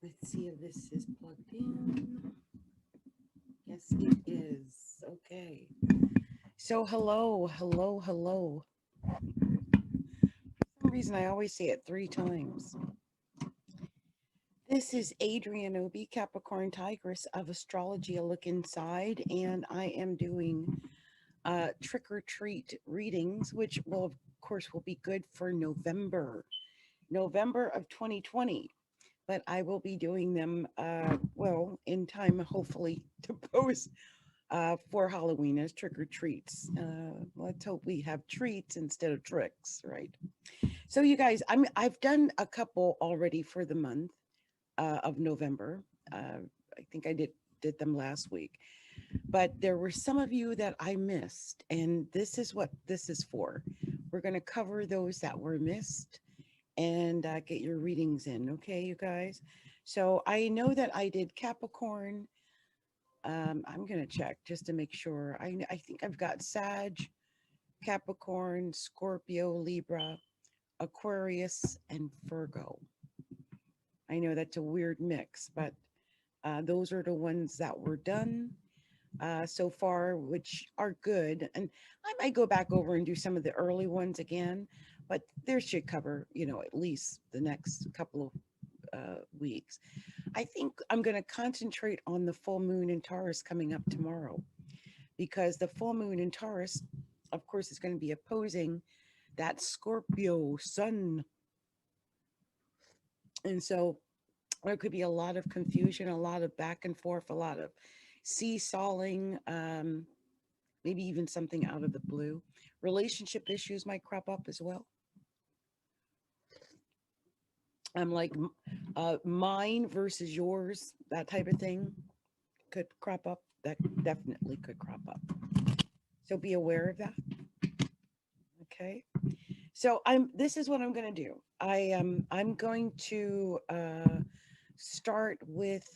Let's see if this is plugged in. Yes, it is. Okay. So hello. For some reason, I always say it 3 times. This is Adrienne Capricorntigress of Astrology, a look inside, and I am doing trick or treat readings, which will, of course, will be good for November of 2020. But I will be doing them, well, in time, hopefully, to post for Halloween as trick or treats. Let's hope we have treats instead of tricks, right? So, you guys, I've done a couple already for the month of November. I think I did them last week, but there were some of you that I missed, and this is what this is for. We're going to cover those that were missed and get your readings in, okay, you guys? So I know that I did Capricorn. I'm going to check just to make sure. I think I've got Sag, Capricorn, Scorpio, Libra, Aquarius, and Virgo. I know that's a weird mix, but those are the ones that were done so far, which are good. And I might go back over and do some of the early ones again, but there should cover, at least the next couple of weeks. I think I'm going to concentrate on the full moon in Taurus coming up tomorrow, because the full moon in Taurus, of course, is going to be opposing that Scorpio sun. And so there could be a lot of confusion, a lot of back and forth, a lot of seesawing, maybe even something out of the blue. Relationship issues might crop up as well. I'm like mine versus yours, that type of thing could crop up. That definitely could crop up. So be aware of that. Okay. So this is what I'm going to do. I'm going to start with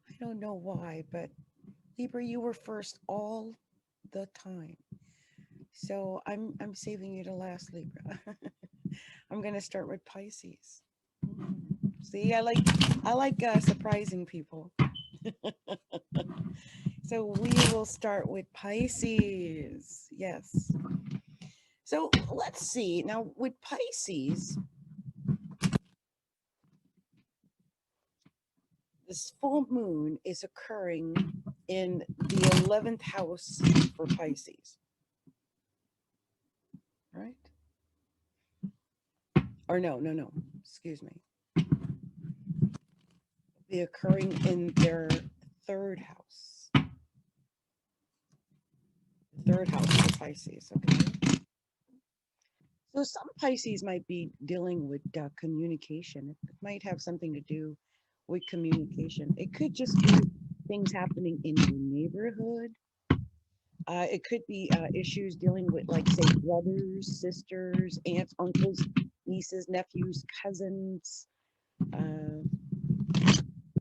I don't know why, but Libra, you were first all the time. So I'm saving you to last, Libra. I'm going to start with Pisces. See, I like surprising people. So we will start with Pisces. Yes. So let's see. Now with Pisces, this full moon is occurring in the 11th house for Pisces. Right? Or no. Excuse me. Be occurring in their third house. Third house for Pisces, okay? So some Pisces might be dealing with communication. It might have something to do with communication. It could just be things happening in your neighborhood. It could be issues dealing with, like, say, brothers, sisters, aunts, uncles, nieces, nephews, cousins,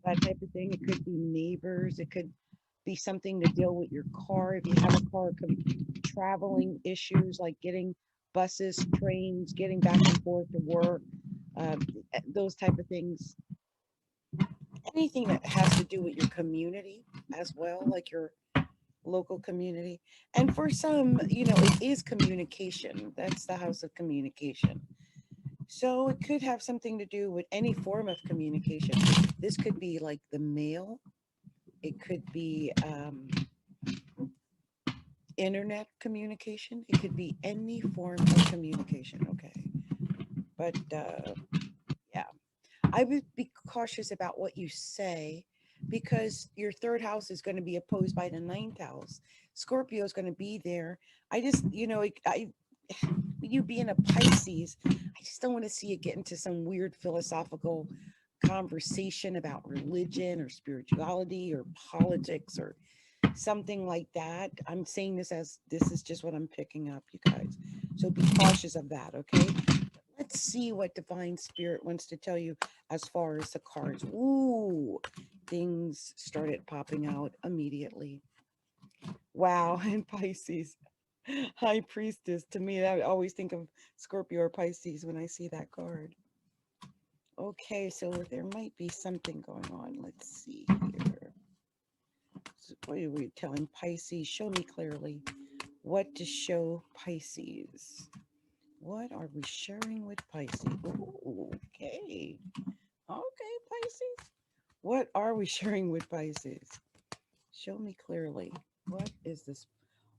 that type of thing. It could be neighbors. It could be something to deal with your car. If you have a car, it could be traveling issues like getting buses, trains, getting back and forth to work, those type of things. Anything that has to do with your community as well, like your local community. And for some, it is communication. That's the house of communication. So it could have something to do with any form of communication. This could be like the mail. It could be internet communication. It could be any form of communication. Okay. But yeah, I would be cautious about what you say, because your third house is going to be opposed by the ninth house. Scorpio is going to be there. I just, you being a Pisces, I just don't want to see it get into some weird philosophical conversation about religion or spirituality or politics or something like that. I'm saying this as this is just what I'm picking up, you guys. So be cautious of that, okay? Let's see what Divine Spirit wants to tell you as far as the cards. Ooh, things started popping out immediately. Wow, and Pisces. High Priestess. To me, I always think of Scorpio or Pisces when I see that card. Okay, so there might be something going on. Let's see here. So what are we telling Pisces? Show me clearly what to show Pisces. What are we sharing with Pisces? Ooh, okay. Okay, Pisces. What are we sharing with Pisces? Show me clearly. What is this?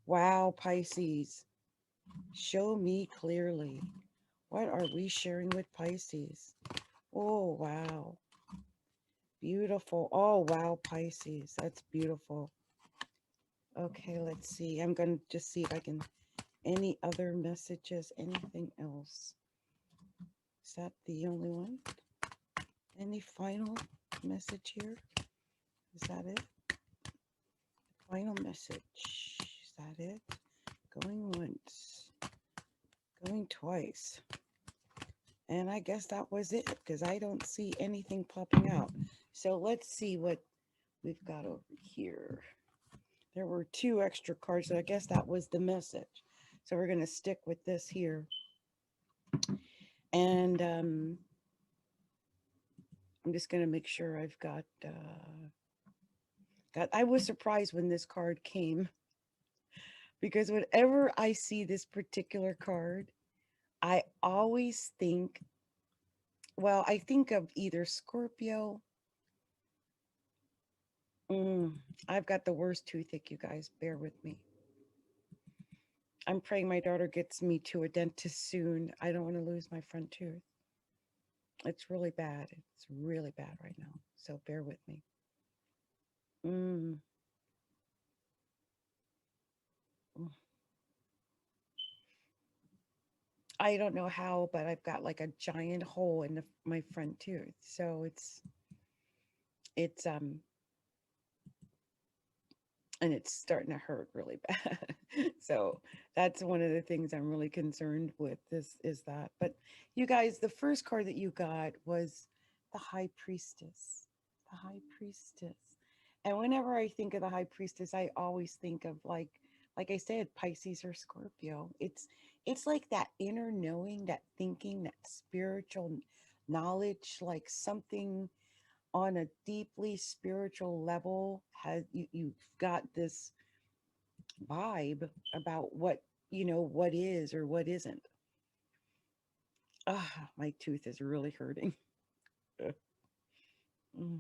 Wow, Pisces. Show me clearly. What are we sharing with Pisces? Oh, wow. Beautiful. Oh, wow, Pisces. That's beautiful. Okay, let's see. I'm going to just see if I can. Any other messages? Anything else? Is that the only one? Any final message here? Is that it? Final message. Is that it? Going once. Going twice. And I guess that was it because I don't see anything popping out. So let's see what we've got over here. There were 2 extra cards, so I guess that was the message. So we're going to stick with this here. And I'm just going to make sure I've got, I was surprised when this card came because whenever I see this particular card, I always think, well, I think of either Scorpio. I've got the worst toothache, you guys. Bear with me. I'm praying my daughter gets me to a dentist soon. I don't want to lose my front tooth. It's really bad. It's really bad right now. So bear with me. Mm. Mm. I don't know how, but I've got like a giant hole in my front tooth. So it's and it's starting to hurt really bad. So that's one of the things I'm really concerned with. This is that. But you guys, the first card that you got was the High Priestess. The High Priestess. And whenever I think of the High Priestess, I always think of like I said, Pisces or Scorpio. It's like that inner knowing, that thinking, that spiritual knowledge, like something on a deeply spiritual level has you've got this vibe about what what is or what isn't. Ah, my tooth is really hurting. Mm.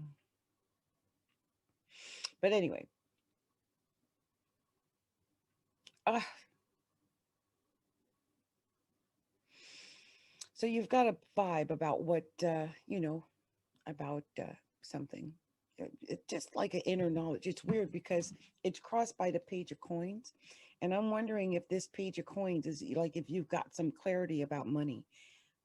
But anyway, ah, so you've got a vibe about what about something. It's just like an inner knowledge. It's weird because it's crossed by the Page of Coins, and I'm wondering if this Page of Coins is like if you've got some clarity about money.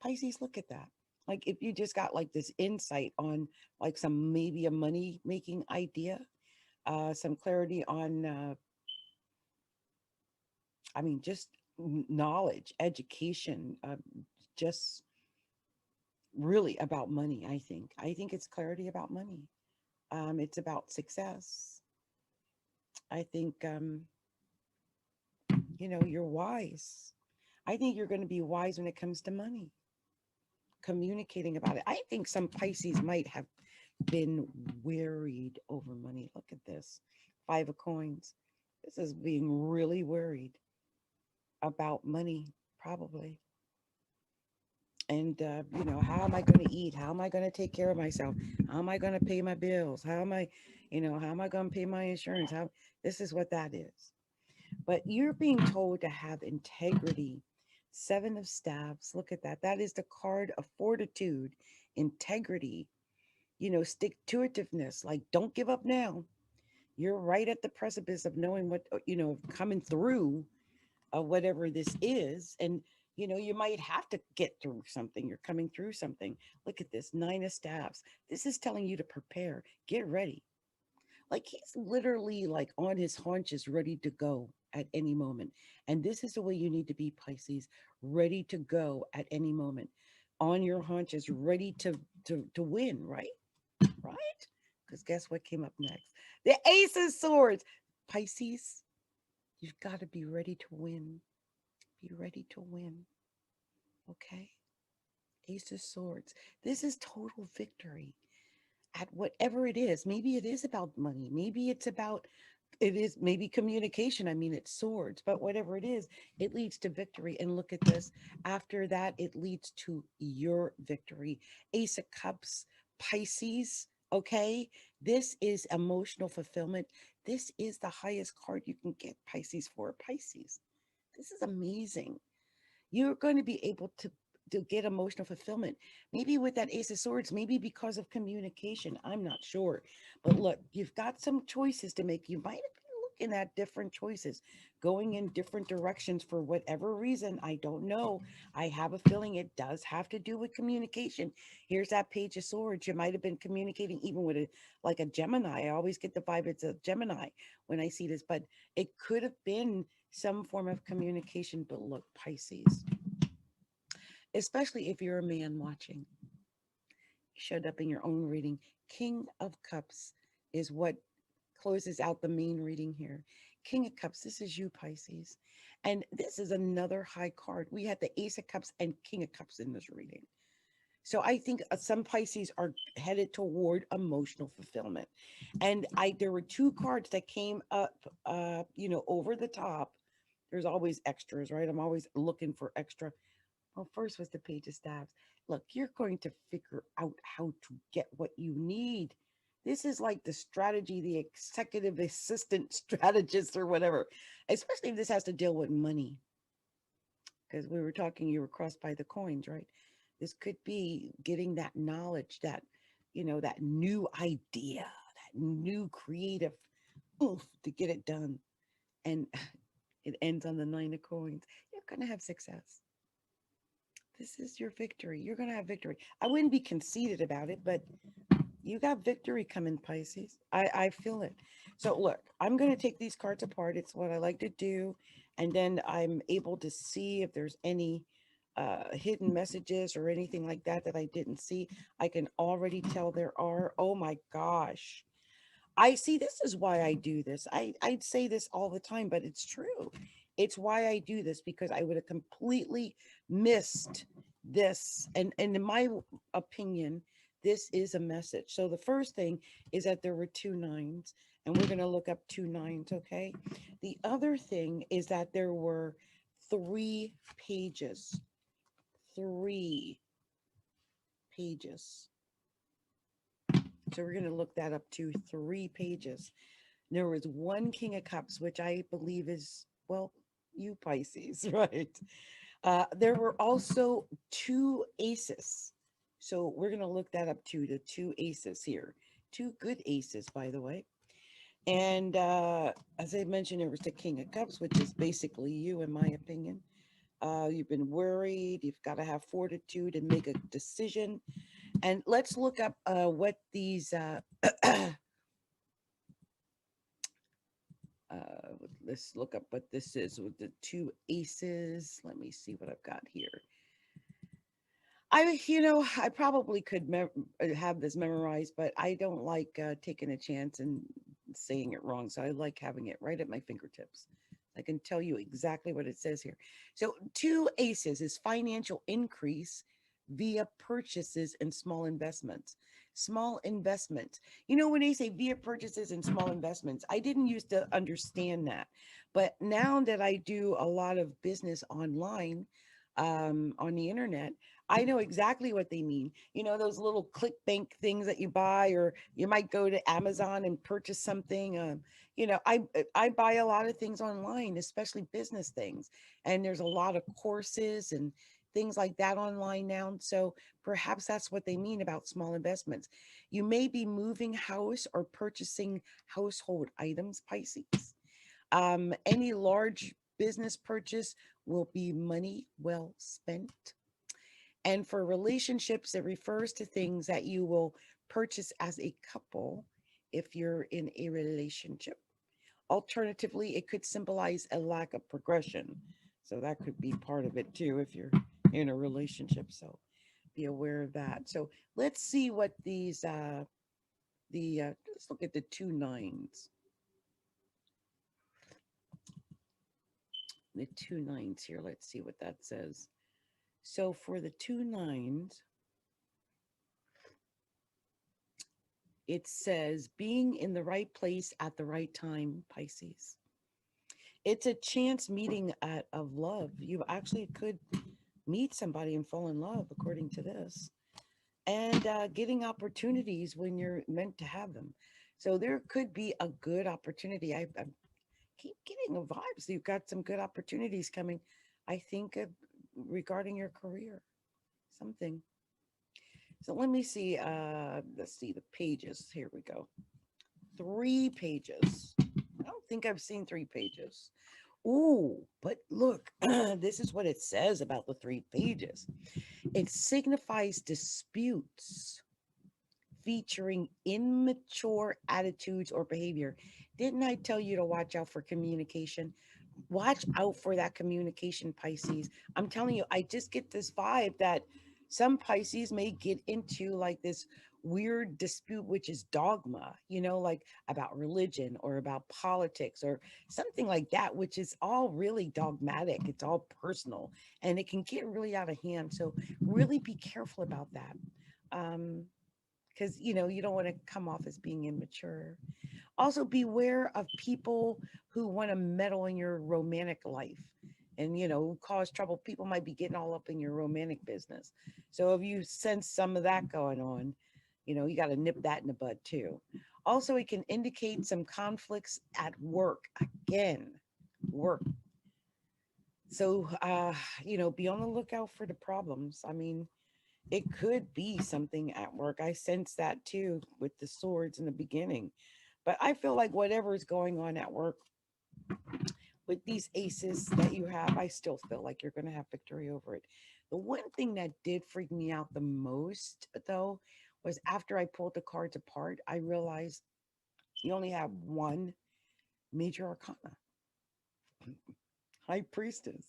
Pisces, look at that. Like if you just got like this insight on like some maybe a money making idea, some clarity on, I mean, just knowledge, education, just really about money. I think it's clarity about money. It's about success. I think, you're wise. I think you're going to be wise when it comes to money, communicating about it. I think some Pisces might have been worried over money. Look at this. 5 of Coins. This is being really worried about money, probably. And, how am I going to eat? How am I going to take care of myself? How am I going to pay my bills? How am I going to pay my insurance? This is what that is. But you're being told to have integrity. 7 of Staves. Look at that. That is the card of fortitude, integrity, stick to itiveness. Like, don't give up now. You're right at the precipice of knowing what, coming through whatever this is. And, you might have to get through something. You're coming through something. Look at this 9 of Staves. This is telling you to prepare, get ready. Like he's literally like on his haunches, ready to go at any moment. And this is the way you need to be, Pisces, ready to go at any moment. On your haunches, ready to win, right? Right? Because guess what came up next? The Ace of Swords. Pisces, you've got to be ready to win. Be ready to win. Okay? Ace of Swords. This is total victory at whatever it is. Maybe it is about money. Maybe it's about, it is maybe communication. I mean, it's swords, but whatever it is, it leads to victory. And look at this. After that, it leads to your victory. Ace of Cups, Pisces. Okay. This is emotional fulfillment. This is the highest card you can get, Pisces, for Pisces. This is amazing. You're going to be able to get emotional fulfillment. Maybe with that Ace of Swords, maybe because of communication. I'm not sure. But look, you've got some choices to make. You might have been looking at different choices, going in different directions for whatever reason. I don't know. I have a feeling it does have to do with communication. Here's that Page of Swords. You might have been communicating even with a like a Gemini. I always get the vibe it's a Gemini when I see this, but it could have been some form of communication. But look, Pisces, especially if you're a man watching, showed up in your own reading. King of Cups is what closes out the main reading here. King of Cups, this is you, Pisces. And this is another high card. We had the Ace of Cups and King of Cups in this reading. So I think some Pisces are headed toward emotional fulfillment. And there were two cards that came up, over the top. There's always extras, right? I'm always looking for extra. Well, first was the Page of Staves. Look, you're going to figure out how to get what you need. This is like the strategy, the executive assistant strategist or whatever, especially if this has to deal with money. Because we were talking, you were crossed by the coins, right? This could be getting that knowledge, that new idea, that new creative oof to get it done. And it ends on the Nine of Coins. You're going to have success. This is your victory. You're going to have victory. I wouldn't be conceited about it, but you got victory coming, Pisces. I feel it. So look, I'm going to take these cards apart. It's what I like to do. And then I'm able to see if there's any hidden messages or anything like that that I didn't see. I can already tell there are. Oh my gosh. I see, this is why I do this. I'd say this all the time, but it's true. It's why I do this, because I would have completely missed this. And in my opinion, this is a message. So the first thing is that there were two nines, and we're going to look up two nines, okay? The other thing is that there were three pages. Three pages. So we're going to look that up to three pages. There was one King of Cups, which I believe is, well, you Pisces, right? There were also two aces. So we're going to look that up too, the two aces here. Two good aces, by the way. And as I mentioned, there was the King of Cups, which is basically you, in my opinion. You've been worried. You've got to have fortitude and make a decision. And let's look up what these let's look up what this is with the two aces. Let me see what I've got here. I probably could have this memorized, but I don't like taking a chance and saying it wrong. So I like having it right at my fingertips. I can tell you exactly what it says here. So two aces is financial increase via purchases and small investments. Small investments. When they say via purchases and small investments, I didn't used to understand that. But now that I do a lot of business online, on the internet, I know exactly what they mean. Those little ClickBank things that you buy, or you might go to Amazon and purchase something. I buy a lot of things online, especially business things. And there's a lot of courses and things like that online now. So perhaps that's what they mean about small investments. You may be moving house or purchasing household items, Pisces. Any large business purchase will be money well spent. And for relationships, it refers to things that you will purchase as a couple if you're in a relationship. Alternatively, it could symbolize a lack of progression. So that could be part of it too if you're in a relationship. So be aware of that. So let's see what these let's look at the 2 9s. The 2 9s here. Let's see what that says. So for the 2 9s, it says being in the right place at the right time, Pisces. It's a chance meeting of love. You actually could meet somebody and fall in love, according to this, and getting opportunities when you're meant to have them. So there could be a good opportunity. I keep getting a vibe. So you've got some good opportunities coming, I think, regarding your career, something. So let me see. Let's see the pages. Here we go. 3 pages. I don't think I've seen 3 pages. Ooh, but look, this is what it says about the 3 pages. It signifies disputes featuring immature attitudes or behavior. Didn't I tell you to watch out for communication? Watch out for that communication, Pisces. I'm telling you, I just get this vibe that some Pisces may get into like this weird dispute, which is dogma, like about religion or about politics or something like that, which is all really dogmatic. It's all personal and it can get really out of hand. So really be careful about that. Because, you don't want to come off as being immature. Also, beware of people who want to meddle in your romantic life and, cause trouble. People might be getting all up in your romantic business. So if you sense some of that going on, you got to nip that in the bud too. Also, it can indicate some conflicts at work. Again, work. So, be on the lookout for the problems. I mean, it could be something at work. I sense that too with the swords in the beginning. But I feel like whatever is going on at work with these aces that you have, I still feel like you're going to have victory over it. The one thing that did freak me out the most, though, was after I pulled the cards apart, I realized you only have one major arcana, High Priestess.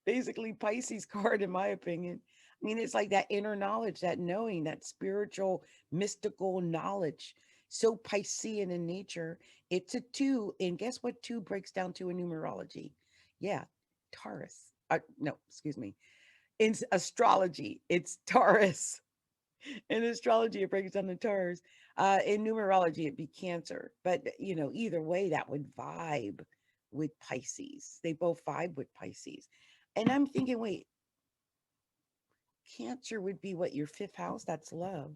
Basically, Pisces card, in my opinion. I mean, it's like that inner knowledge, that knowing, that spiritual, mystical knowledge. So Piscean in nature. It's a 2. And guess what 2 breaks down to in numerology? Yeah, Taurus. No, excuse me. In astrology, it's Taurus. In astrology, it breaks down to Taurus. In numerology, it'd be Cancer. But, either way, that would vibe with Pisces. They both vibe with Pisces. And I'm thinking, wait, Cancer would be what, your 5th house? That's love.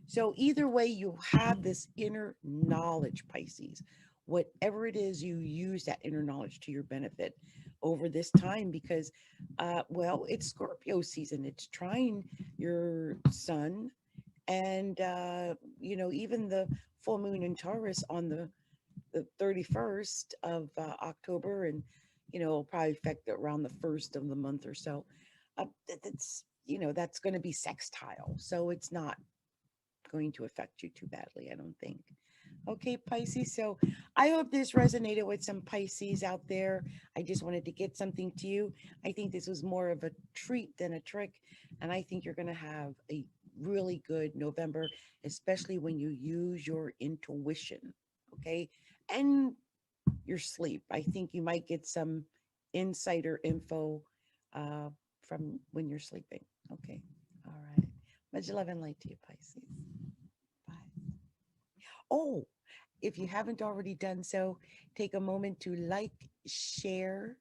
So either way, you have this inner knowledge, Pisces. Whatever it is, you use that inner knowledge to your benefit over this time because, it's Scorpio season. It's trying your sun and, even the full moon in Taurus on the 31st of October. And, it'll probably affect around the 1st of the month or so. That's going to be sextile. So it's not going to affect you too badly, I don't think. Okay, Pisces. So I hope this resonated with some Pisces out there. I just wanted to get something to you. I think this was more of a treat than a trick. And I think you're going to have a really good November, especially when you use your intuition. Okay. And your sleep. I think you might get some insider info from when you're sleeping. Okay. All right. Much love and light to you, Pisces. Bye. Oh, if you haven't already done so, take a moment to like, share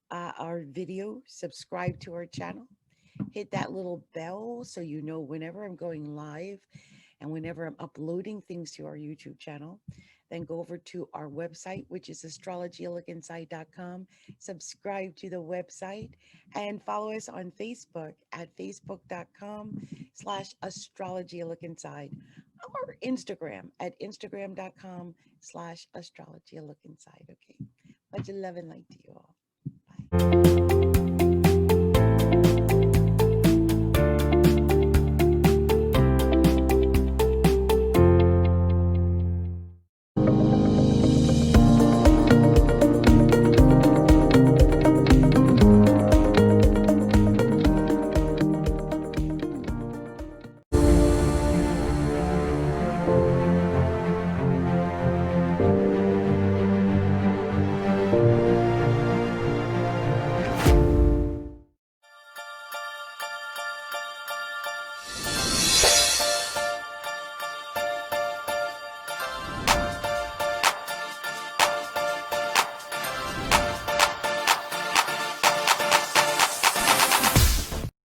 our video, subscribe to our channel, hit that little bell so you know whenever I'm going live and whenever I'm uploading things to our YouTube channel. Then go over to our website, which is astrologyalookinside.com. Subscribe to the website and follow us on Facebook at facebook.com/astrologyalookinside or Instagram at instagram.com/astrologyalookinside. Okay. Much love and light to you all. Bye.